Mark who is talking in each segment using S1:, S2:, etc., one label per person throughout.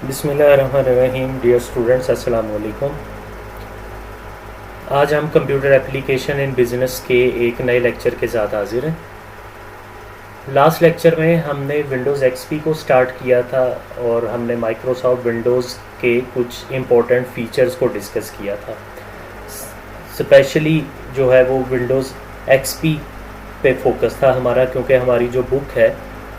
S1: बिस्मिल्लाहिर्रहमानिर्रहीम। Dear students, अस्सलाम वालेकुम। आज हम कंप्यूटर एप्लीकेशन इन बिज़नेस के एक नए लेक्चर के साथ हाजिर हैं। लास्ट लेक्चर में हमने विंडोज़ एक्सपी को स्टार्ट किया था और हमने माइक्रोसॉफ्ट विंडोज़ के कुछ इम्पोर्टेंट फ़ीचर्स को डिस्कस किया था। स्पेशली जो है वो विंडोज़ एक्सपी पे फोकस था हमारा, क्योंकि हमारी जो बुक है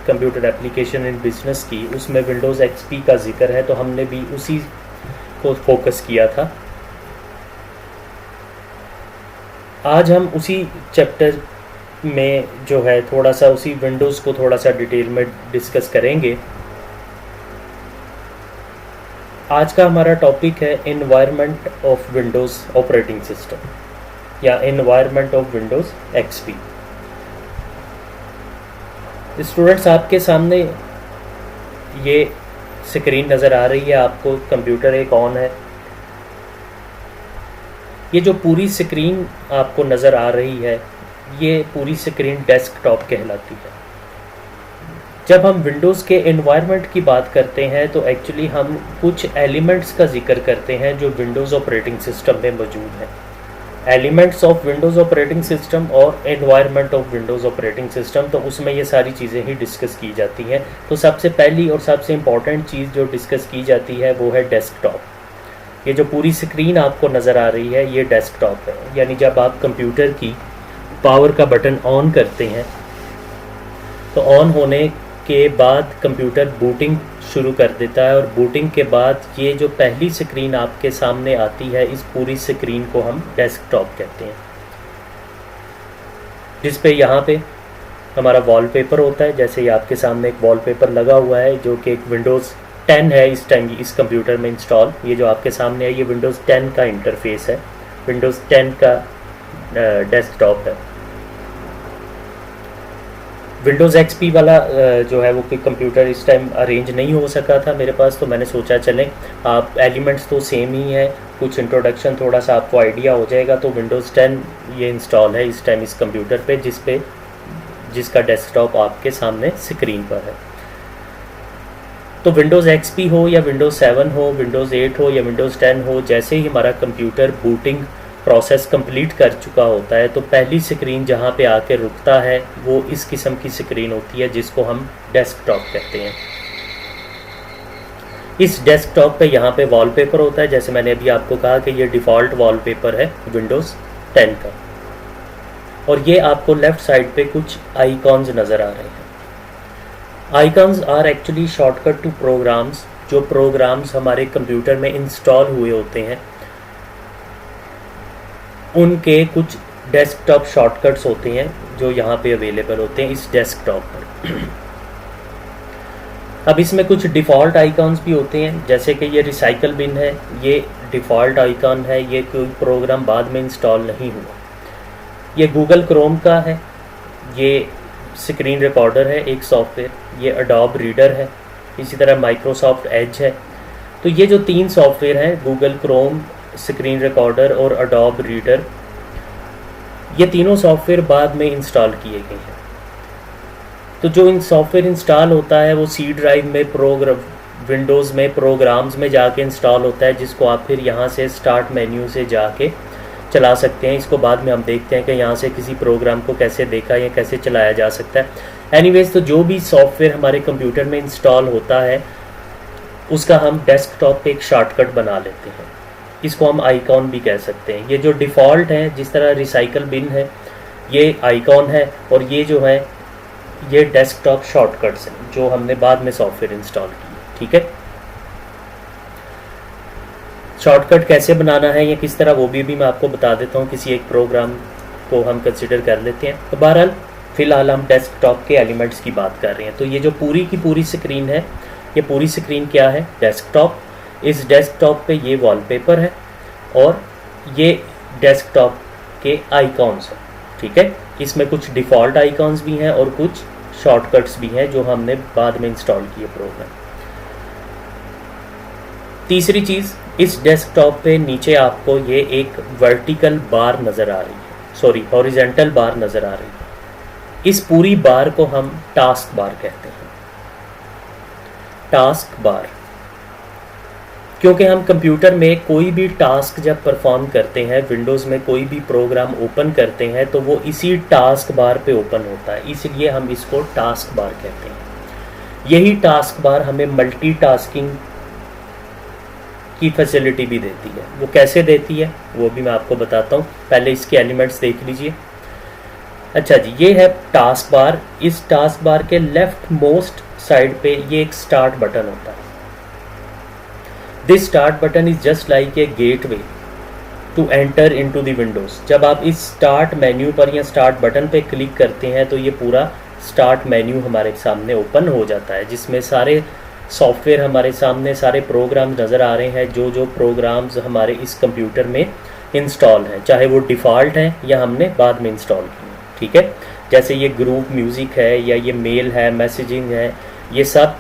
S1: कंप्यूटर एप्लीकेशन इन बिज़नेस की, उसमें विंडोज़ एक्सपी का जिक्र है, तो हमने भी उसी को फोकस किया था। आज हम उसी चैप्टर में जो है थोड़ा सा उसी विंडोज़ को थोड़ा सा डिटेल में डिस्कस करेंगे। आज का हमारा टॉपिक है environment of Windows operating system या environment of Windows XP. Students, आपके सामने ये स्क्रीन नज़र आ रही है, आपको कंप्यूटर एक ऑन है। ये जो पूरी स्क्रीन आपको नज़र आ रही है, ये पूरी स्क्रीन डेस्कटॉप कहलाती है। जब हम विंडोज़ के एनवायरनमेंट की बात करते हैं तो एक्चुअली हम कुछ एलिमेंट्स का जिक्र करते हैं जो विंडोज़ ऑपरेटिंग सिस्टम में मौजूद हैं। Elements of Windows operating system और environment of Windows operating system, तो उसमें ये सारी चीज़ें ही डिस्कस की जाती हैं। तो सबसे पहली और सबसे इम्पॉर्टेंट चीज़ जो डिस्कस की जाती है वो है डेस्कटॉप। ये जो पूरी स्क्रीन आपको नज़र आ रही है, ये डेस्कटॉप है। यानी जब आप कंप्यूटर की पावर का बटन ऑन करते हैं तो ऑन होने के बाद कंप्यूटर बूटिंग शुरू कर देता है, और बूटिंग के बाद ये जो पहली स्क्रीन आपके सामने आती है, इस पूरी स्क्रीन को हम डेस्कटॉप कहते हैं, जिस पे यहाँ पे हमारा वॉलपेपर होता है। जैसे ये आपके सामने एक वॉलपेपर लगा हुआ है जो कि एक विंडोज़ 10 है इस टाइम इस कंप्यूटर में इंस्टॉल। ये जो आपके सामने है ये विंडोज़ 10 का इंटरफेस है, विंडोज़ 10 का डेस्कटॉप है। विंडोज़ एक्सपी वाला जो है वो कोई कंप्यूटर इस टाइम अरेंज नहीं हो सका था मेरे पास, तो मैंने सोचा चलें आप एलिमेंट्स तो सेम ही है, कुछ इंट्रोडक्शन थोड़ा सा आपको आइडिया हो जाएगा। तो विंडोज़ 10 ये इंस्टॉल है इस टाइम इस कंप्यूटर पे, जिसका डेस्कटॉप आपके सामने स्क्रीन पर है। तो विंडोज़ एक्सपी हो या विंडोज़ 7 हो, विंडोज़ 8 हो या विंडोज़ 10 हो, जैसे ही हमारा कंप्यूटर बूटिंग प्रोसेस कंप्लीट कर चुका होता है तो पहली स्क्रीन जहाँ पे आके रुकता है वो इस किस्म की स्क्रीन होती है, जिसको हम डेस्कटॉप कहते हैं। इस डेस्कटॉप पे यहाँ पे वॉलपेपर होता है। जैसे मैंने अभी आपको कहा कि ये डिफ़ॉल्ट वॉलपेपर है विंडोज़ 10 का, और ये आपको लेफ़्ट साइड पे कुछ आइकॉन्स नज़र आ रहे हैं। Icons are actually shortcut to programs. जो प्रोग्राम्स हमारे कंप्यूटर में इंस्टॉल हुए होते हैं उनके कुछ डेस्कटॉप शॉर्टकट्स होते हैं जो यहाँ पे अवेलेबल होते हैं इस डेस्कटॉप पर। अब इसमें कुछ डिफ़ॉल्ट आइकॉन्स भी होते हैं, जैसे कि ये रिसाइकल बिन है, ये डिफ़ॉल्ट आइकॉन है, ये कोई प्रोग्राम बाद में इंस्टॉल नहीं हुआ। ये गूगल क्रोम का है, ये स्क्रीन रिकॉर्डर है एक सॉफ्टवेयर, ये अडोब रीडर है, इसी तरह माइक्रोसॉफ्ट एज है। तो ये जो 3 सॉफ्टवेयर हैं, गूगल क्रोम, स्क्रीन रिकॉर्डर और अडोब रीडर, ये तीनों सॉफ्टवेयर बाद में इंस्टॉल किए गए हैं। तो जो इन सॉफ्टवेयर इंस्टॉल होता है वो सी ड्राइव में विंडोज़ में प्रोग्राम्स में जाके इंस्टॉल होता है, जिसको आप फिर यहाँ से स्टार्ट मेन्यू से जाके चला सकते हैं। इसको बाद में हम देखते हैं कि यहाँ से किसी प्रोग्राम को कैसे देखा या कैसे चलाया जा सकता है। एनीवेज, तो जो भी सॉफ्टवेयर हमारे कंप्यूटर में इंस्टॉल होता है उसका हम डेस्कटॉप पे एक शॉर्टकट बना लेते हैं। इसको हम आइकॉन भी कह सकते हैं। ये जो डिफ़ॉल्ट है, जिस तरह रिसाइकल बिन है, ये आइकॉन है, और ये जो है ये डेस्कटॉप शॉर्टकट्स हैं जो हमने बाद में सॉफ्टवेयर इंस्टॉल किए। ठीक है, शॉर्टकट कैसे बनाना है या किस तरह, वो भी मैं आपको बता देता हूँ। किसी एक प्रोग्राम को हम कंसिडर कर लेते हैं। तो बहरहाल फ़िलहाल हम डेस्कटॉप के एलिमेंट्स की बात कर रहे हैं। तो ये जो पूरी की पूरी स्क्रीन है, ये पूरी स्क्रीन क्या है? डेस्कटॉप। इस डेस्कटॉप पे ये वॉलपेपर है और ये डेस्कटॉप के आइकॉन्स हैं। ठीक है, इसमें कुछ डिफ़ॉल्ट आइकॉन्स भी हैं और कुछ शॉर्टकट्स भी हैं जो हमने बाद में इंस्टॉल किए प्रोग्राम। तीसरी चीज़, इस डेस्कटॉप पे नीचे आपको ये एक वर्टिकल बार नज़र आ रही है, सॉरी हॉरिजेंटल बार नज़र आ रही है। इस पूरी बार को हम टास्क बार कहते हैं। टास्क बार क्योंकि हम कंप्यूटर में कोई भी टास्क जब परफॉर्म करते हैं, विंडोज़ में कोई भी प्रोग्राम ओपन करते हैं तो वो इसी टास्क बार पे ओपन होता है, इसलिए हम इसको टास्क बार कहते हैं। यही टास्क बार हमें मल्टीटास्किंग की फैसिलिटी भी देती है। वो कैसे देती है वो भी मैं आपको बताता हूँ, पहले इसके एलिमेंट्स देख लीजिए। अच्छा जी, ये है टास्क बार। इस टास्क बार के लेफ्ट मोस्ट साइड पे ये एक स्टार्ट बटन होता है। This start button is just like a gateway to enter into the Windows. जब आप इस स्टार्ट मेन्यू पर या स्टार्ट बटन पे क्लिक करते हैं तो ये पूरा स्टार्ट मेन्यू हमारे सामने ओपन हो जाता है, जिसमें सारे सॉफ्टवेयर हमारे सामने, सारे प्रोग्राम्स नज़र आ रहे हैं, जो जो प्रोग्राम्स हमारे इस कंप्यूटर में इंस्टॉल हैं, चाहे वो डिफ़ॉल्ट हैं या हमने बाद में इंस्टॉल किए हैं। ठीक है, जैसे ये ग्रुप म्यूज़िक है या ये मेल है, मैसेजिंग है, ये सब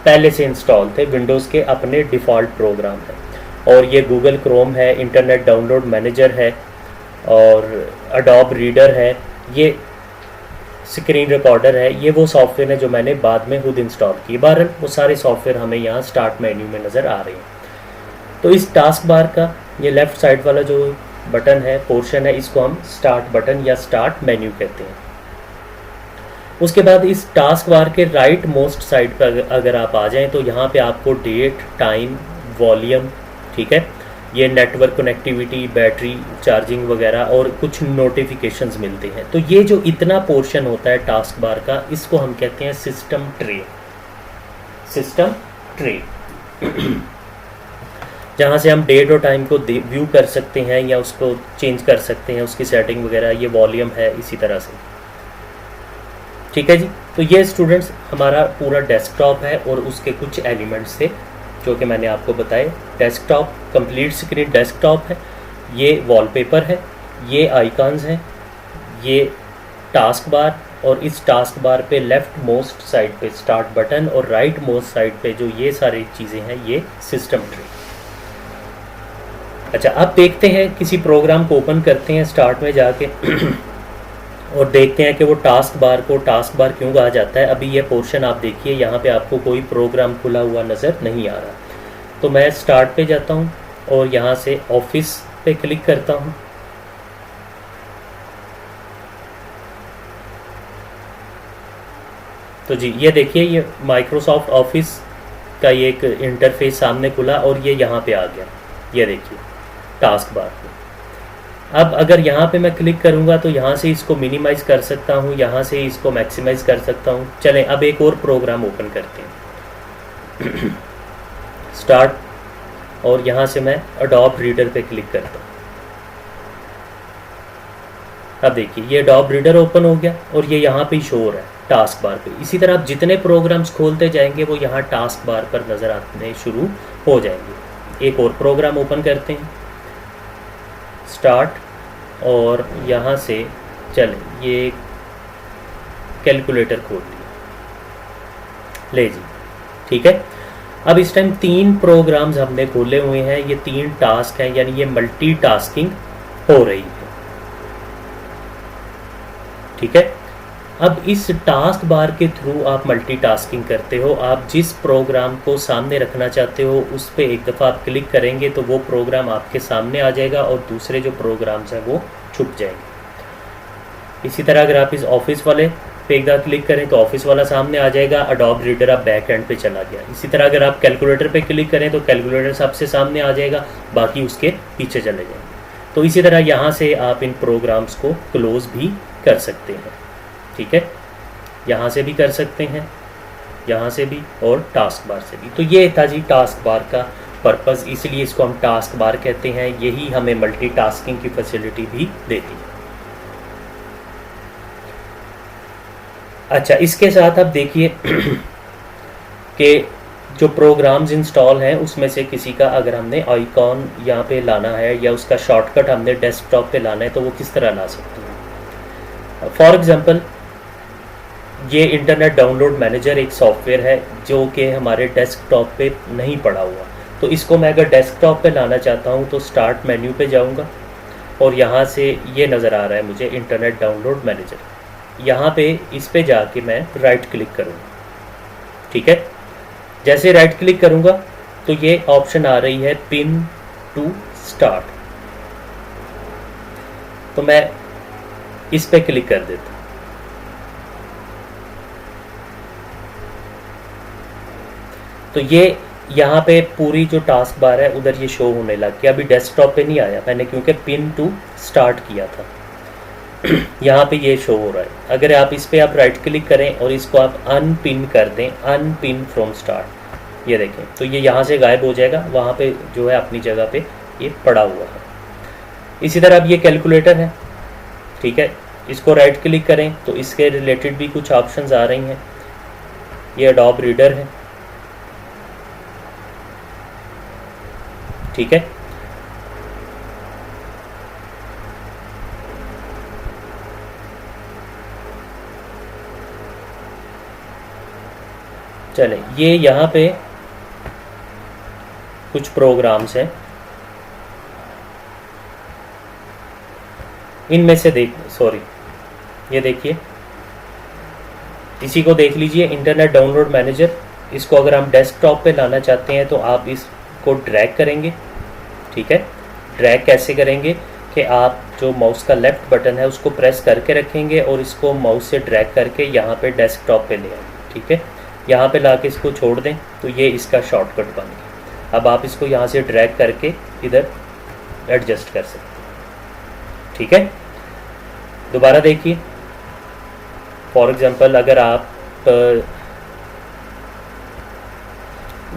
S1: पहले से इंस्टॉल थे, विंडोज़ के अपने डिफ़ॉल्ट प्रोग्राम हैं। और ये गूगल क्रोम है, इंटरनेट डाउनलोड मैनेजर है और अडोब रीडर है, ये स्क्रीन रिकॉर्डर है, ये वो सॉफ्टवेयर है जो मैंने बाद में खुद इंस्टॉल की। बहरहाल वो सारे सॉफ्टवेयर हमें यहाँ स्टार्ट मेन्यू में नज़र आ रहे हैं। तो इस टास्क बार का ये लेफ़्ट साइड वाला जो बटन है, पोर्शन है, इसको हम स्टार्ट बटन या स्टार्ट मेन्यू कहते हैं। उसके बाद इस टास्क बार के राइट मोस्ट साइड पर अगर आप आ जाएं तो यहाँ पे आपको डेट, टाइम, वॉल्यूम, ठीक है, ये नेटवर्क कनेक्टिविटी, बैटरी चार्जिंग वगैरह और कुछ नोटिफिकेशंस मिलते हैं। तो ये जो इतना पोर्शन होता है टास्क बार का, इसको हम कहते हैं सिस्टम ट्रे। सिस्टम ट्रे जहाँ से हम डेट और टाइम को व्यू कर सकते हैं या उसको चेंज कर सकते हैं, उसकी सेटिंग वगैरह। ये वॉल्यूम है इसी तरह से। ठीक है जी, तो ये स्टूडेंट्स हमारा पूरा डेस्कटॉप है और उसके कुछ एलिमेंट्स थे जो कि मैंने आपको बताए। डेस्कटॉप कंप्लीट स्क्रीन डेस्कटॉप है, ये वॉलपेपर है, ये आइकॉन्स हैं, ये टास्क बार, और इस टास्क बार पे लेफ़्ट मोस्ट साइड पे स्टार्ट बटन और राइट मोस्ट साइड पे जो ये सारी चीज़ें हैं, ये सिस्टम ट्री। अच्छा, अब देखते हैं, किसी प्रोग्राम को ओपन करते हैं स्टार्ट में जाके और देखते हैं कि वो टास्क बार को टास्क बार क्यों कहा जाता है। अभी ये पोर्शन आप देखिए, यहाँ पे आपको कोई प्रोग्राम खुला हुआ नज़र नहीं आ रहा। तो मैं स्टार्ट पे जाता हूँ और यहाँ से ऑफिस पे क्लिक करता हूँ। तो जी ये देखिए, ये माइक्रोसॉफ्ट ऑफिस का ये एक इंटरफेस सामने खुला और ये यहाँ पे आ गया। ये देखिए टास्क बार पे। अब अगर यहाँ पे मैं क्लिक करूँगा तो यहाँ से इसको मिनिमाइज़ कर सकता हूँ, यहाँ से इसको मैक्सिमाइज़ कर सकता हूँ। चलें अब एक और प्रोग्राम ओपन करते हैं स्टार्ट, और यहाँ से मैं अडोब रीडर पे क्लिक करता हूँ। अब देखिए ये अडोब रीडर ओपन हो गया और ये यहाँ पे शो हो रहा है टास्क बार पे। इसी तरह आप जितने प्रोग्राम्स खोलते जाएंगे वो यहाँ टास्क बार पर नज़र आने शुरू हो जाएंगे। एक और प्रोग्राम ओपन करते हैं स्टार्ट, और यहाँ से चलें ये कैलकुलेटर खोल लिया, ले जी, ठीक है। अब इस टाइम 3 प्रोग्राम्स हमने खोले हुए हैं, ये 3 टास्क हैं, यानी ये मल्टीटास्किंग हो रही है, ठीक है। अब इस टास्क बार के थ्रू आप मल्टीटास्किंग करते हो। आप जिस प्रोग्राम को सामने रखना चाहते हो उस पर एक दफ़ा आप क्लिक करेंगे तो वो प्रोग्राम आपके सामने आ जाएगा और दूसरे जो प्रोग्राम्स हैं वो छुप जाएंगे। इसी तरह अगर आप इस ऑफिस वाले पे एक बार क्लिक करें तो ऑफिस वाला सामने आ जाएगा, अडोब रीडर आप बैक एंड पे चला गया। इसी तरह अगर आप कैलकुलेटर पे क्लिक करें तो कैलकुलेटर सबसे सामने आ जाएगा, बाकी उसके पीछे चले जाएंगे। तो इसी तरह यहाँ से आप इन प्रोग्राम्स को क्लोज़ भी कर सकते हैं, ठीक है। यहाँ से भी कर सकते हैं, यहाँ से भी, और टास्क बार से भी। तो ये था जी टास्क बार का पर्पज़, इसलिए इसको हम टास्क बार कहते हैं। यही हमें मल्टीटास्किंग की फैसिलिटी भी देती है। अच्छा, इसके साथ आप देखिए कि जो प्रोग्राम्स इंस्टॉल हैं उसमें से किसी का अगर हमने आइकॉन यहाँ पे लाना है या उसका शॉर्टकट हमने डेस्कटॉप पे लाना है तो वो किस तरह ला सकते हैं। फॉर एग्ज़ाम्पल ये इंटरनेट डाउनलोड मैनेजर एक सॉफ्टवेयर है जो कि हमारे डेस्कटॉप पे नहीं पड़ा हुआ। तो इसको मैं अगर डेस्कटॉप पे लाना चाहता हूँ तो स्टार्ट मेन्यू पे जाऊँगा और यहाँ से ये नज़र आ रहा है मुझे इंटरनेट डाउनलोड मैनेजर। यहाँ पे इस पे जाके मैं राइट क्लिक करूँगा, ठीक है। जैसे राइट क्लिक करूँगा तो ये ऑप्शन आ रही है पिन टू स्टार्ट, तो मैं इस पे क्लिक कर देता हूँ। तो ये यहाँ पे पूरी जो टास्क बार है उधर ये शो होने लग गया। अभी डेस्कटॉप पे नहीं आया मैंने, क्योंकि पिन टू स्टार्ट किया था। यहाँ पे ये शो हो रहा है। अगर आप इस पे आप राइट क्लिक करें और इसको आप अनपिन कर दें, अनपिन फ्रॉम स्टार्ट, ये देखें तो ये यहाँ से गायब हो जाएगा, वहाँ पे जो है अपनी जगह पे ये पड़ा हुआ है। इसी तरह अब ये कैलकुलेटर है, ठीक है, इसको राइट क्लिक करें तो इसके रिलेटेड भी कुछ ऑप्शंस आ रही हैं। ये एडोब रीडर है, ठीक है। चले, ये यहाँ पे कुछ प्रोग्राम्स हैं, इनमें से ये देखिए, इसी को देख लीजिए, इंटरनेट डाउनलोड मैनेजर। इसको अगर हम डेस्कटॉप पे लाना चाहते हैं तो आप इसको ड्रैग करेंगे, ठीक है। ड्रैग कैसे करेंगे कि आप जो माउस का लेफ्ट बटन है उसको प्रेस करके रखेंगे और इसको माउस से ड्रैग करके यहाँ पे डेस्कटॉप पे ले आएंगे, ठीक है। यहाँ पे ला के इसको छोड़ दें तो ये इसका शॉर्टकट बन गया। अब आप इसको यहाँ से ड्रैग करके इधर एडजस्ट कर सकते हैं, ठीक है। दोबारा देखिए, फॉर एग्जांपल अगर आप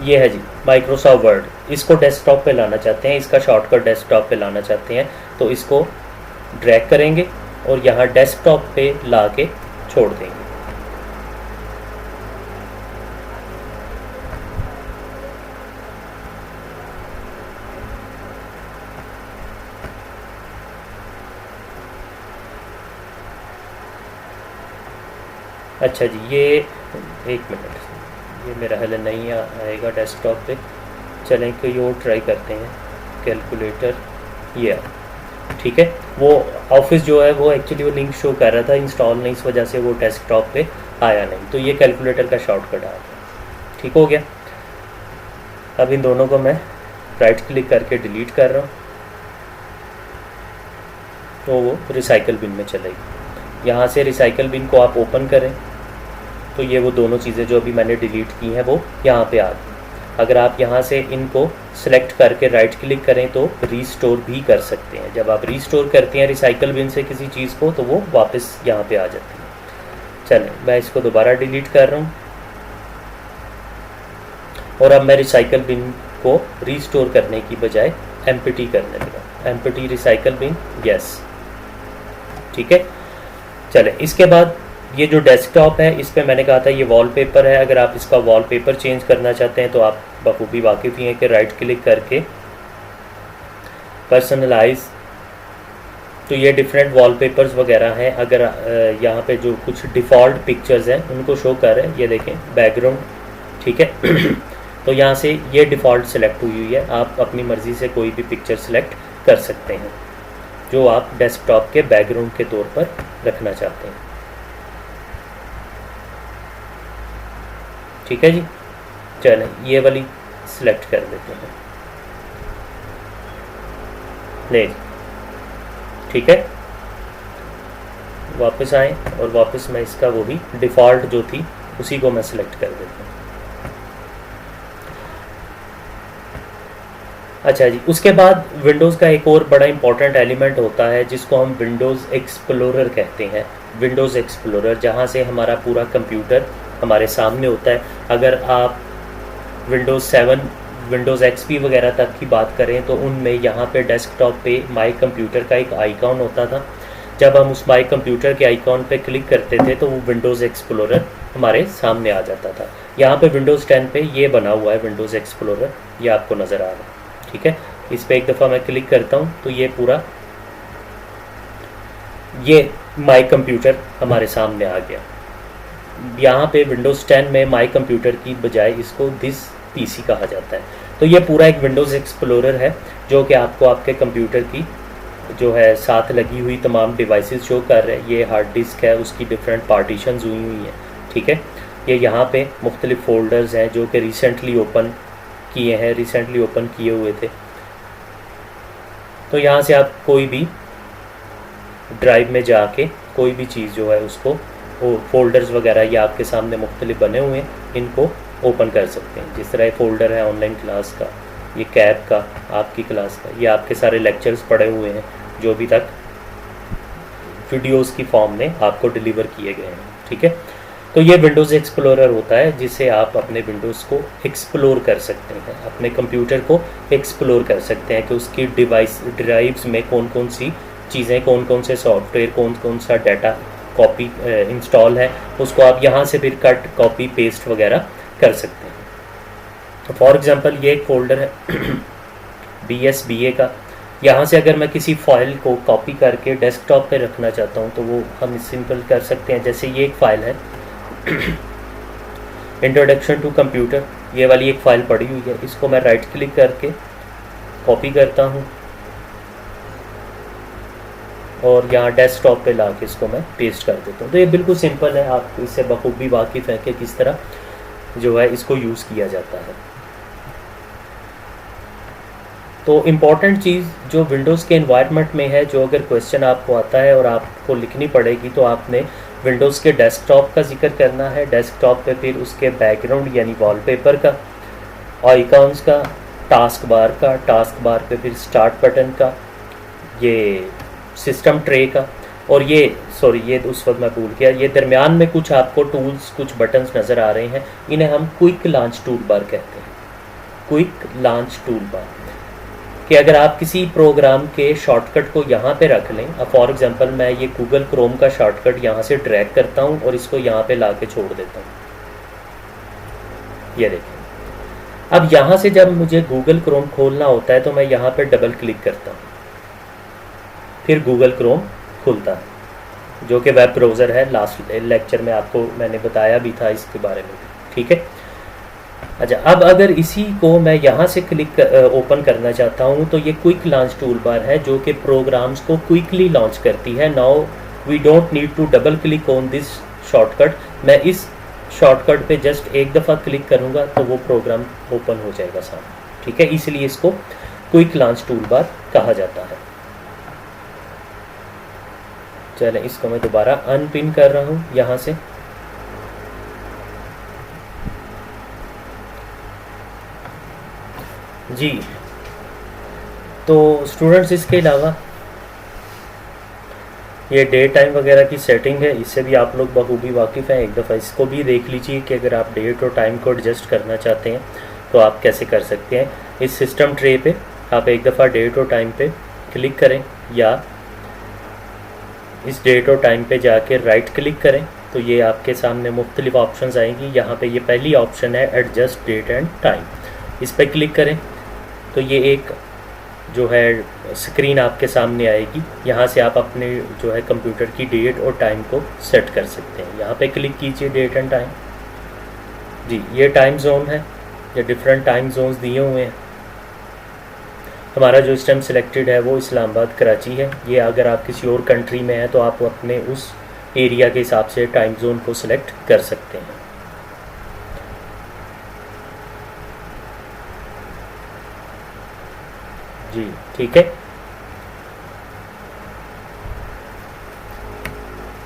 S1: ये है जी माइक्रोसॉफ्ट वर्ड, इसको डेस्कटॉप पे लाना चाहते हैं, इसका शॉर्टकट डेस्कटॉप पे लाना चाहते हैं, तो इसको ड्रैग करेंगे और यहाँ डेस्कटॉप पे ला के छोड़ देंगे। अच्छा जी, ये एक मिनट, ये मेरा ख्याल नहीं आएगा डेस्कटॉप पे। चलें कोई और ट्राई करते हैं। कैलकुलेटर, ये ठीक है। वो ऑफिस जो है वो एक्चुअली वो लिंक शो कर रहा था इंस्टॉल नहीं, इस वजह से वो डेस्कटॉप पे आया नहीं। तो ये कैलकुलेटर का शॉर्टकट आ गया, ठीक हो गया। अब इन दोनों को मैं राइट क्लिक करके डिलीट कर रहा हूँ, तो वो रिसाइकल बिन में चलेगी। यहाँ से रिसाइकल बिन को आप ओपन करें तो ये वो दोनों चीज़ें जो अभी मैंने डिलीट की हैं वो यहाँ पे आ गई। अगर आप यहाँ से इनको सेलेक्ट करके राइट क्लिक करें तो रीस्टोर भी कर सकते हैं। जब आप रीस्टोर करते हैं रिसाइकल बिन से किसी चीज़ को तो वो वापस यहाँ पे आ जाती है। चलें, मैं इसको दोबारा डिलीट कर रहा हूँ और अब मैं रिसाइकल बिन को रीस्टोर करने की बजाय एम्प्टी करने लगा। एम्प्टी रिसाइकल बिन, यस, ठीक है। चले, इसके बाद ये जो डेस्कटॉप है इस पे मैंने कहा था ये वॉलपेपर है। अगर आप इसका वॉलपेपर चेंज करना चाहते हैं तो आप बखूबी वाकिफ़ ही हैं कि राइट क्लिक करके पर्सनलाइज, तो ये डिफरेंट वॉलपेपर्स वगैरह हैं। अगर यहाँ पे जो कुछ डिफ़ॉल्ट पिक्चर्स हैं उनको शो कर रहे हैं, ये देखें बैकग्राउंड, ठीक है। तो यहाँ से ये डिफ़ॉल्ट सेलेक्ट हुई है, आप अपनी मर्ज़ी से कोई भी पिक्चर सेलेक्ट कर सकते हैं जो आप डेस्कटॉप के बैकग्राउंड के तौर पर रखना चाहते हैं, ठीक है जी। चलें, ये वाली सिलेक्ट कर देते हैं, ले, ठीक है। वापस आए और वापस मैं इसका वो भी डिफ़ॉल्ट जो थी उसी को मैं सिलेक्ट कर देता हूँ। अच्छा जी, उसके बाद विंडोज़ का एक और बड़ा इंपॉर्टेंट एलिमेंट होता है जिसको हम विंडोज़ एक्सप्लोरर कहते हैं। विंडोज़ एक्सप्लोरर, जहाँ से हमारा पूरा कंप्यूटर हमारे सामने होता है। अगर आप विंडोज़ 7, विंडोज़ एक्सपी वगैरह तक की बात करें तो उनमें यहाँ पे डेस्कटॉप पे माई कंप्यूटर का एक आइकॉन होता था। जब हम उस माई कंप्यूटर के आइकॉन पे क्लिक करते थे तो वो विंडोज़ एक्सप्लोरर हमारे सामने आ जाता था। यहाँ पे विंडोज़ 10 पे ये बना हुआ है विंडोज़ एक्सप्लोरर, ये आपको नज़र आ रहा है, ठीक है। इस पर एक दफ़ा मैं क्लिक करता हूँ तो ये पूरा ये माई कंप्यूटर हमारे सामने आ गया। यहाँ पे विंडोज़ 10 में माई कंप्यूटर की बजाय इसको दिस पीसी कहा जाता है। तो ये पूरा एक विंडोज़ एक्सप्लोरर है जो कि आपको आपके कंप्यूटर की जो है साथ लगी हुई तमाम डिवाइसेस शो कर रहे हैं। ये हार्ड डिस्क है, उसकी डिफरेंट पार्टीशंस हुई हैं, ठीक है। ये यहाँ पे मुख्तलिफ फ़ोल्डर्स हैं जो कि रिसेंटली ओपन किए हैं, रिसेंटली ओपन किए हुए थे। तो यहाँ से आप कोई भी ड्राइव में जाके कोई भी चीज़ जो है उसको, वो फोल्डर्स वगैरह ये आपके सामने मुख्तलिफ बने हुए हैं, इनको ओपन कर सकते हैं। जिस तरह ये फ़ोल्डर है ऑनलाइन क्लास का, ये कैब का, आपकी क्लास का, ये आपके सारे लेक्चर्स पड़े हुए हैं जो अभी तक वीडियोस की फॉर्म में आपको डिलीवर किए गए हैं। ठीक है, तो ये विंडोज़ एक्सप्लोरर होता है जिससे आप अपने विंडोज़ को एक्सप्लोर कर सकते हैं, अपने कंप्यूटर को एक्सप्लोर कर सकते हैं कि उसकी ड्राइव्स में कौन कौन सी चीज़ें, कौन कौन से सॉफ्टवेयर, कौन कौन सा डाटा कॉपी इंस्टॉल है, उसको आप यहाँ से फिर कट कॉपी पेस्ट वगैरह कर सकते हैं। तो फॉर एग्ज़ाम्पल ये एक फ़ोल्डर है BSBA का। यहाँ से अगर मैं किसी फाइल को कॉपी करके डेस्कटॉप पे रखना चाहता हूँ तो वो हम सिंपल कर सकते हैं। जैसे ये एक फ़ाइल है इंट्रोडक्शन टू कंप्यूटर, ये वाली एक फ़ाइल पड़ी हुई है, इसको मैं राइट क्लिक करके कॉपी करता हूँ और यहाँ डेस्कटॉप पे ला के इसको मैं पेस्ट कर देता हूँ। तो ये बिल्कुल सिंपल है, आप इससे बखूबी वाकिफ़ हैं कि किस तरह जो है इसको यूज़ किया जाता है। तो इम्पॉर्टेंट चीज़ जो विंडोज़ के एनवायरनमेंट में है, जो अगर क्वेश्चन आपको आता है और आपको लिखनी पड़ेगी तो आपने विंडोज़ के डेस्कटॉप का जिक्र करना है। डेस्कटॉप पे फिर उसके बैकग्राउंड यानी वॉलपेपर का, आइकॉन्स का, टास्क बार पे फिर स्टार्ट बटन का, ये सिस्टम ट्रे का, और ये उस वक्त मैं भूल गया, ये दरमियान में कुछ आपको टूल्स, कुछ बटन्स नज़र आ रहे हैं, इन्हें हम क्विक लॉन्च टूल बार कहते हैं। क्विक लॉन्च टूल बार कि अगर आप किसी प्रोग्राम के शॉर्टकट को यहाँ पे रख लें, अब फॉर एग्जांपल मैं ये गूगल क्रोम का शॉर्टकट यहाँ से ड्रैग करता हूँ और इसको यहाँ पे ला के छोड़ देता हूँ, ये देखें। अब यहाँ से जब मुझे गूगल क्रोम खोलना होता है तो मैं यहाँ पे डबल क्लिक करता हूँ, फिर गूगल क्रोम खुलता है जो कि वेब ब्राउज़र है। लास्ट लेक्चर में आपको मैंने बताया भी था इसके बारे में, ठीक है। अच्छा, अब अगर इसी को मैं यहाँ से ओपन करना चाहता हूँ तो ये क्विक लॉन्च टूल बार है जो कि प्रोग्राम्स को क्विकली लॉन्च करती है। Now we don't need to double click on this shortcut. मैं इस शॉर्टकट पे जस्ट एक दफ़ा क्लिक करूँगा तो वो प्रोग्राम ओपन हो जाएगा सामने, ठीक है। इसलिए इसको क्विक लॉन्च टूल बार कहा जाता है। चलें, इसको मैं दोबारा अनपिन कर रहा हूँ यहाँ से। जी, तो स्टूडेंट्स इसके अलावा ये डे टाइम वगैरह की सेटिंग है, इससे भी आप लोग बखूबी वाकिफ़ हैं। एक दफ़ा इसको भी देख लीजिए कि अगर आप डेट और टाइम को एडजस्ट करना चाहते हैं तो आप कैसे कर सकते हैं। इस सिस्टम ट्रे पे आप एक दफ़ा डेट और टाइम पे क्लिक करें या इस डेट और टाइम पे जाके राइट क्लिक करें तो ये आपके सामने मुख्तलिफ ऑप्शंस आएंगी। यहाँ पे ये पहली ऑप्शन है एडजस्ट डेट एंड टाइम, इस पर क्लिक करें तो ये एक जो है स्क्रीन आपके सामने आएगी। यहाँ से आप अपने जो है कंप्यूटर की डेट और टाइम को सेट कर सकते हैं। यहाँ पे क्लिक कीजिए डेट एंड टाइम। जी, ये टाइम जोन है, ये डिफरेंट टाइम जोन्स दिए हुए हैं। हमारा जो इस टाइम सिलेक्टेड है वो इस्लामाबाद कराची है। ये अगर आप किसी और कंट्री में हैं तो आप अपने उस एरिया के हिसाब से टाइम जोन को सिलेक्ट कर सकते हैं। जी, ठीक है।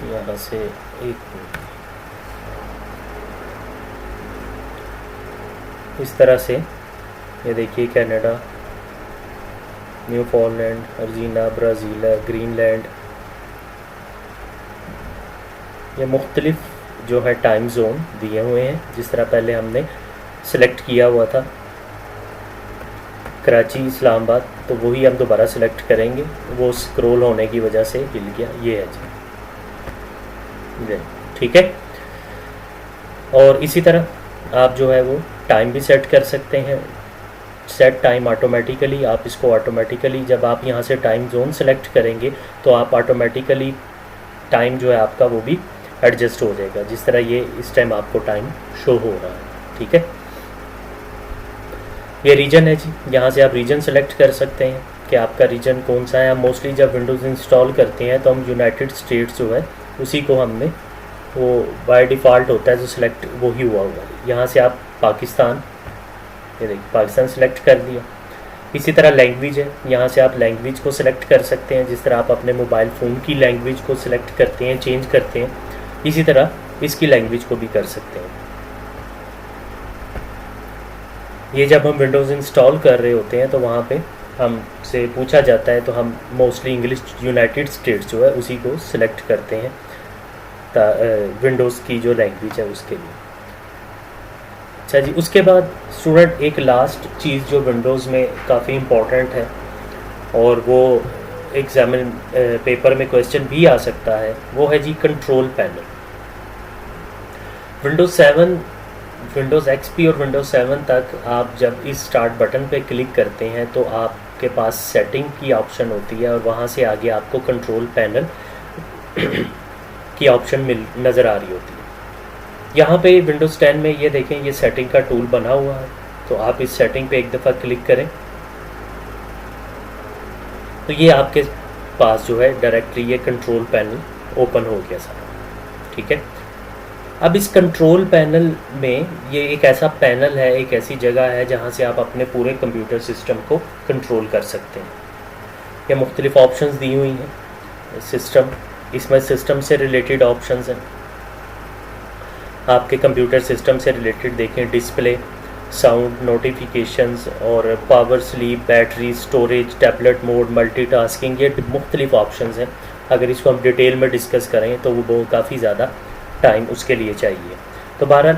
S1: यहाँ से एक इस तरह से ये देखिए, कनाडा, न्यूफाउंडलैंड, अर्जीना, ब्राज़ील, ग्रीनलैंड, ये मुख्तलिफ जो है टाइम जोन दिए हुए हैं। जिस तरह पहले हमने सेलेक्ट किया हुआ था कराची, इस्लामाबाद, तो वही हम दोबारा सेलेक्ट करेंगे। वो स्क्रॉल होने की वजह से हिल गया, ये है जी, ठीक है। और इसी तरह आप जो है वो टाइम भी सेट कर सकते हैं। सेट टाइम ऑटोमेटिकली, आप इसको ऑटोमेटिकली जब आप यहाँ से टाइम जोन सेलेक्ट करेंगे तो आप ऑटोमेटिकली टाइम जो है आपका वो भी एडजस्ट हो जाएगा। जिस तरह ये इस टाइम आपको टाइम शो हो रहा है, ठीक है। ये रीजन है जी, यहाँ से आप रीजन सेलेक्ट कर सकते हैं कि आपका रीजन कौन सा है। मोस्टली जब विंडोज़ इंस्टॉल करते हैं तो हम यूनाइटेड स्टेट्स जो है उसी को हमने वो बाय डिफ़ॉल्ट होता है जो सिलेक्ट वही हुआ है। यहाँ से आप पाकिस्तान ये देखिए पाकिस्तान सेलेक्ट कर दिया। इसी तरह लैंग्वेज है, यहाँ से आप लैंग्वेज को सिलेक्ट कर सकते हैं, जिस तरह आप अपने मोबाइल फ़ोन की लैंग्वेज को सिलेक्ट करते हैं, चेंज करते हैं, इसी तरह इसकी लैंग्वेज को भी कर सकते हैं। ये जब हम विंडोज़ इंस्टॉल कर रहे होते हैं तो वहाँ पे हमसे पूछा जाता है, तो हम मोस्टली इंग्लिश यूनाइटेड स्टेट्स जो है उसी को सिलेक्ट करते हैं विंडोज़ की जो लैंग्वेज है उसके लिए। अच्छा जी, उसके बाद स्टूडेंट एक लास्ट चीज़ जो विंडोज़ में काफ़ी इम्पोर्टेंट है और वो एग्जामिन पेपर में क्वेश्चन भी आ सकता है, वो है जी control panel. Windows 7, Windows XP और विंडोज़ 7 तक आप जब इस स्टार्ट बटन पे क्लिक करते हैं तो आपके पास सेटिंग की ऑप्शन होती है और वहाँ से आगे आपको कंट्रोल पैनल की ऑप्शन नज़र आ रही होती है। यहाँ पे विंडोज़ 10 में ये देखें, ये सेटिंग का टूल बना हुआ है, तो आप इस सेटिंग पे एक दफ़ा क्लिक करें तो ये आपके पास जो है डायरेक्टली ये कंट्रोल पैनल ओपन हो गया सारा। ठीक है, अब इस कंट्रोल पैनल में ये एक ऐसा पैनल है, एक ऐसी जगह है जहाँ से आप अपने पूरे कंप्यूटर सिस्टम को कंट्रोल कर सकते हैं। ये मुख्तलिफ ऑप्शंस दी हुई हैं सिस्टम, इसमें सिस्टम से रिलेटेड ऑप्शंस हैं। आपके कंप्यूटर सिस्टम से रिलेटेड देखें, डिस्प्ले, साउंड, नोटिफिकेशंस और power, sleep, battery, storage, tablet mode, multitasking, ये मुख्तलिफ ऑप्शंस हैं। अगर इसको हम डिटेल में डिस्कस करें तो वो काफ़ी ज़्यादा टाइम उसके लिए चाहिए। तो बहरहाल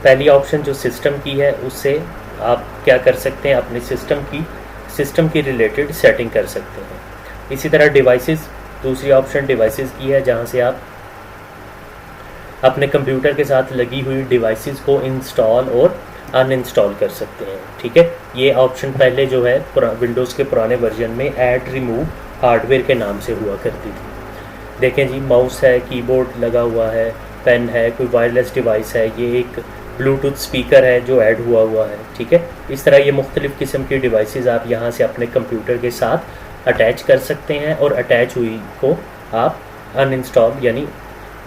S1: पहली ऑप्शन जो सिस्टम की है, उससे आप क्या कर सकते हैं, अपने सिस्टम की रिलेटेड सेटिंग कर सकते हैं। इसी तरह डिवाइसेस, दूसरी ऑप्शन डिवाइसेस की है, जहां से आप अपने कंप्यूटर के साथ लगी हुई डिवाइसेस को इंस्टॉल और अनइंस्टॉल कर सकते हैं। ठीक है, ये ऑप्शन पहले जो है विंडोज़ के पुराने वर्जन में ऐड रिमूव हार्डवेयर के नाम से हुआ करती थी। देखें जी, माउस है, कीबोर्ड लगा हुआ है, पेन है, कोई वायरलेस डिवाइस है, ये एक ब्लूटूथ स्पीकर है जो ऐड हुआ है। ठीक है, इस तरह ये मुख्तलिफ़ किस्म की डिवाइसेस आप यहाँ से अपने कंप्यूटर के साथ अटैच कर सकते हैं और अटैच हुई को आप अनइंस्टॉल यानी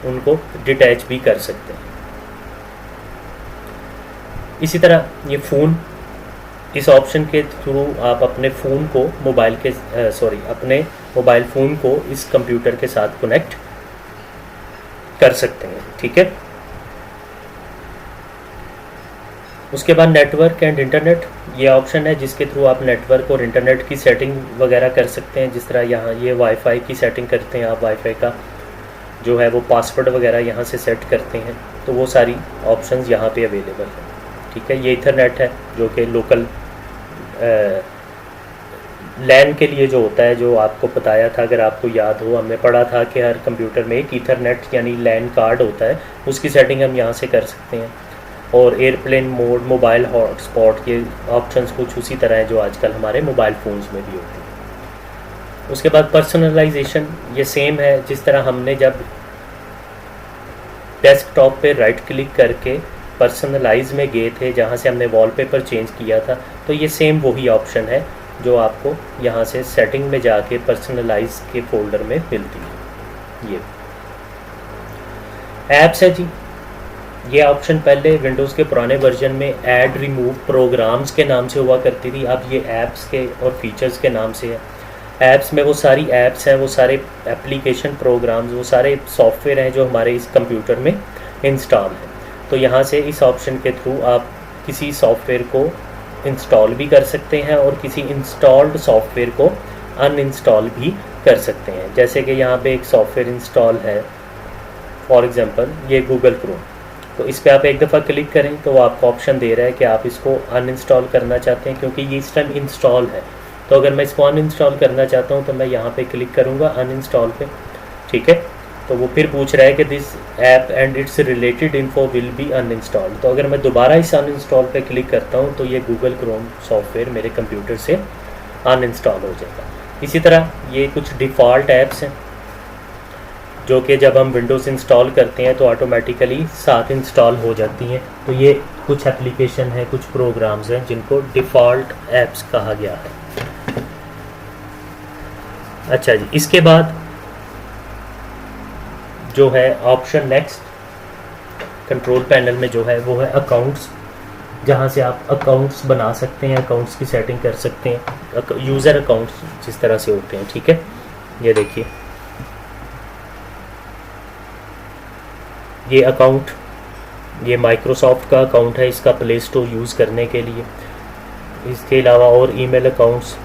S1: उनको डिटैच भी कर सकते हैं। इसी तरह ये फ़ोन, इस ऑप्शन के थ्रू आप अपने फ़ोन को अपने मोबाइल फ़ोन को इस कंप्यूटर के साथ कनेक्ट कर सकते हैं। ठीक है, उसके बाद नेटवर्क एंड इंटरनेट, ये ऑप्शन है जिसके थ्रू आप नेटवर्क और इंटरनेट की सेटिंग वगैरह कर सकते हैं। जिस तरह यहाँ ये वाईफाई की सेटिंग करते हैं, आप वाईफाई का जो है वो पासवर्ड वगैरह यहाँ से सेट करते हैं, तो वो सारी ऑप्शंस यहाँ पे अवेलेबल है। ठीक है, ये ईथरनेट है जो कि लोकल लैन के लिए जो होता है, जो आपको बताया था, अगर आपको याद हो, हमने पढ़ा था कि हर कंप्यूटर में एक ईथरनेट यानी लैन कार्ड होता है, उसकी सेटिंग हम यहाँ से कर सकते हैं। और एयरप्लेन मोड, मोबाइल हॉटस्पॉट, ये ऑप्शंस कुछ उसी तरह हैं जो आजकल हमारे मोबाइल फ़ोन्स में भी होते हैं। उसके बाद पर्सनलाइजेशन, ये सेम है जिस तरह हमने जब डेस्कटॉप पे राइट क्लिक करके पर्सनलाइज में गए थे, जहाँ से हमने वॉलपेपर चेंज किया था, तो ये सेम वही ऑप्शन है जो आपको यहाँ से सेटिंग में जाके पर्सनलाइज के फोल्डर में मिलती है। ये ऐप्स है जी, ये ऑप्शन पहले विंडोज़ के पुराने वर्जन में ऐड रिमूव प्रोग्राम्स के नाम से हुआ करती थी, अब ये ऐप्स के और फीचर्स के नाम से है। ऐप्स में वो सारी ऐप्स हैं, वो सारे एप्लीकेशन प्रोग्राम्स, वो सारे सॉफ्टवेयर हैं जो हमारे इस कंप्यूटर में इंस्टॉल हैं। तो यहाँ से इस ऑप्शन के थ्रू आप किसी सॉफ्टवेयर को इंस्टॉल भी कर सकते हैं और किसी इंस्टॉल्ड सॉफ्टवेयर को अनइंस्टॉल भी कर सकते हैं। जैसे कि यहाँ पे एक सॉफ्टवेयर इंस्टॉल है, फॉर एग्जांपल ये गूगल क्रोम, तो इस पर आप एक दफ़ा क्लिक करें तो वो आपको ऑप्शन दे रहा है कि आप इसको अनइंस्टॉल करना चाहते हैं, क्योंकि ये इस टाइम इंस्टॉल है। तो अगर मैं इसको अनइंस्टॉल करना चाहता हूँ तो मैं यहाँ पे क्लिक करूँगा अनइंस्टॉल पे। ठीक है, तो वो फिर पूछ रहा है कि this app and it's related info will be uninstalled. तो अगर मैं दोबारा इस अनइंस्टॉल पे क्लिक करता हूँ तो ये गूगल क्रोम सॉफ्टवेयर मेरे कंप्यूटर से अनइंस्टॉल हो जाएगा। इसी तरह ये कुछ डिफ़ॉल्ट ऐप्स हैं जो कि जब हम विंडोज़ इंस्टॉल करते हैं तो ऑटोमेटिकली साथ इंस्टॉल हो जाती हैं। तो ये कुछ एप्लीकेशन है, कुछ प्रोग्राम्स हैं जिनको डिफ़ॉल्ट ऐप्स कहा गया है। अच्छा जी, इसके बाद जो है ऑप्शन नेक्स्ट कंट्रोल पैनल में जो है वो है अकाउंट्स जहाँ से आप अकाउंट्स बना सकते हैं, अकाउंट्स की सेटिंग कर सकते हैं, यूज़र अकाउंट्स जिस तरह से होते हैं। ठीक है, ये देखिए ये अकाउंट, ये माइक्रोसॉफ्ट का अकाउंट है, इसका प्ले स्टोर यूज़ करने के लिए। इसके अलावा और ईमेल अकाउंट्स,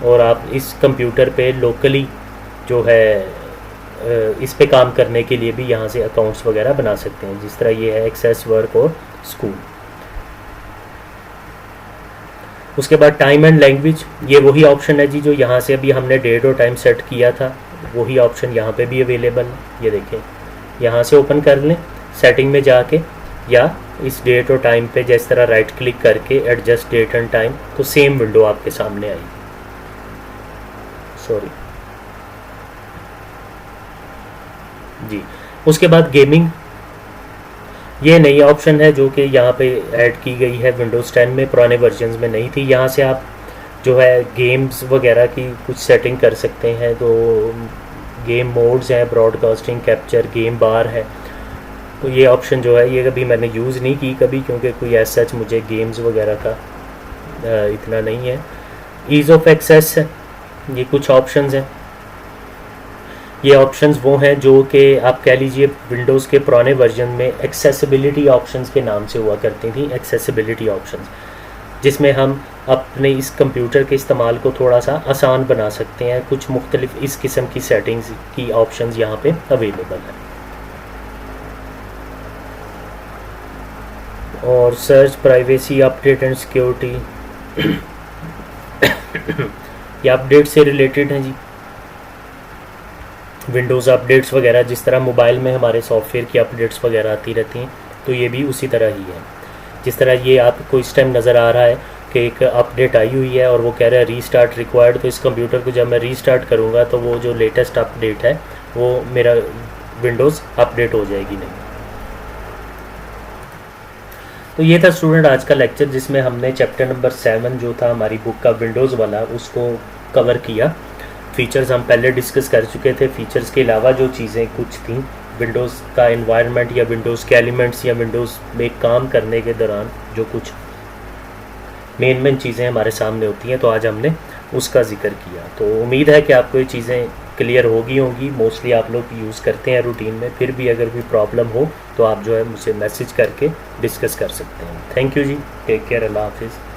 S1: और आप इस कंप्यूटर पे लोकली जो है इस पे काम करने के लिए भी यहाँ से अकाउंट्स वगैरह बना सकते हैं, जिस तरह ये है एक्सेस वर्क और स्कूल। उसके बाद टाइम एंड लैंग्वेज, ये वही ऑप्शन है जी जो यहाँ से अभी हमने डेट और टाइम सेट किया था, वही ऑप्शन यहाँ पे भी अवेलेबल है। ये देखें, यहाँ से ओपन कर लें सेटिंग में जाके, या इस डेट और टाइम पे जिस तरह राइट क्लिक करके एडजस्ट डेट एंड टाइम, तो सेम विंडो आपके सामने आएगी। सॉरी जी। उसके बाद गेमिंग, ये नई ऑप्शन है जो कि यहाँ पे ऐड की गई है विंडोज़ 10 में, पुराने वर्जन्स में नहीं थी। यहाँ से आप जो है गेम्स वगैरह की कुछ सेटिंग कर सकते हैं। तो गेम मोड्स हैं, ब्रॉडकास्टिंग, कैप्चर, गेम बार है। तो ये ऑप्शन जो है ये कभी मैंने यूज़ नहीं की कभी, क्योंकि कोई ऐसा सच मुझे गेम्स वगैरह का इतना नहीं है। ईज़ ऑफ एक्सेस है, ये कुछ ऑप्शंस हैं। ये ऑप्शंस वो हैं जो कि आप कह लीजिए विंडोज़ के पुराने वर्जन में एक्सेसिबिलिटी ऑप्शंस के नाम से हुआ करती थी। एक्सेसिबिलिटी ऑप्शंस जिसमें हम अपने इस कंप्यूटर के इस्तेमाल को थोड़ा सा आसान बना सकते हैं। कुछ मुख्तलिफ इस किस्म की सेटिंग्स की ऑप्शंस यहाँ पे अवेलेबल हैं। और search, privacy, update and security, ये अपडेट से रिलेटेड हैं जी। विंडोज़ अपडेट्स वगैरह जिस तरह मोबाइल में हमारे सॉफ्टवेयर की अपडेट्स वगैरह आती रहती हैं, तो ये भी उसी तरह ही है। जिस तरह ये आपको इस टाइम नज़र आ रहा है कि एक अपडेट आई हुई है और वो कह रहा है रीस्टार्ट रिक्वायर्ड, तो इस कंप्यूटर को जब मैं रीस्टार्ट करूँगा तो वो जो लेटेस्ट अपडेट है वो मेरा विंडोज़ अपडेट हो जाएगी नहीं। तो ये था स्टूडेंट आज का लेक्चर, जिसमें हमने चैप्टर नंबर 7 जो था हमारी बुक का विंडोज़ वाला, उसको कवर किया। फ़ीचर्स हम पहले डिस्कस कर चुके थे। फ़ीचर्स के अलावा जो चीज़ें कुछ थी, विंडोज़ का एनवायरनमेंट या विंडोज़ के एलिमेंट्स या विंडोज़ में काम करने के दौरान जो कुछ मेन चीज़ें हमारे सामने होती हैं, तो आज हमने उसका जिक्र किया। तो उम्मीद है कि आपको ये चीज़ें क्लियर होगी। मोस्टली आप लोग यूज़ करते हैं रूटीन में, फिर भी अगर कोई प्रॉब्लम हो तो आप जो है मुझसे मैसेज करके डिस्कस कर सकते हैं। थैंक यू जी, टेक केयर, अल्लाह हाफिज़।